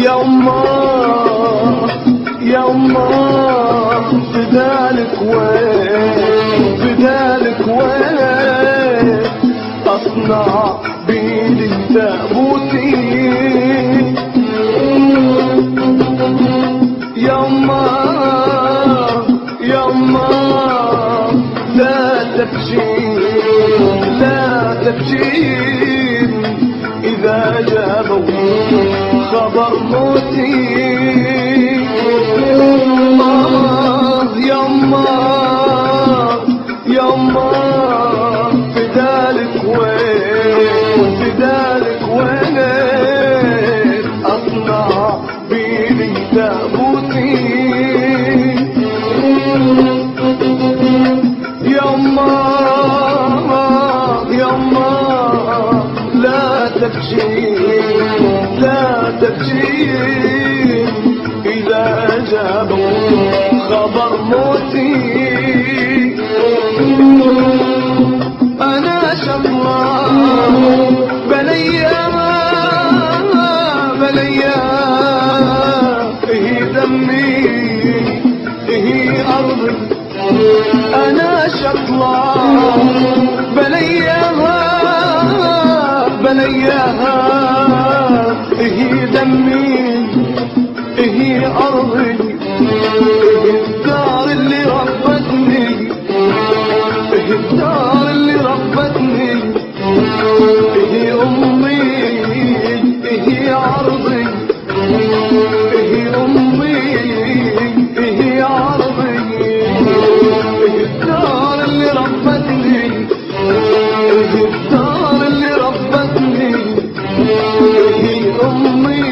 يا أماه يا أماه بدالك وين بدالك وين أصنع بيدي تابوتي يا أماه يا أماه لا تبكين لا تبكين إذا جابوا خبر موتي يا أماه يا أماه بدالك وين بدالك وين أصنع بيدي تابوتي يا أماه يا أماه لا تبكين لا تبكين إذا جابوا خبر موتي أنا شطرة بليا بليا هي دمي هي أرضي أنا شطرة بلياها بلياها هي دمي هي أرضي هي الدار اللي ربتني هي الدار اللي ربتني هي أمي هي عرضي هي أمي هي عرضي هي الدار اللي ربتني هي الدار اللي ربتني هي أمي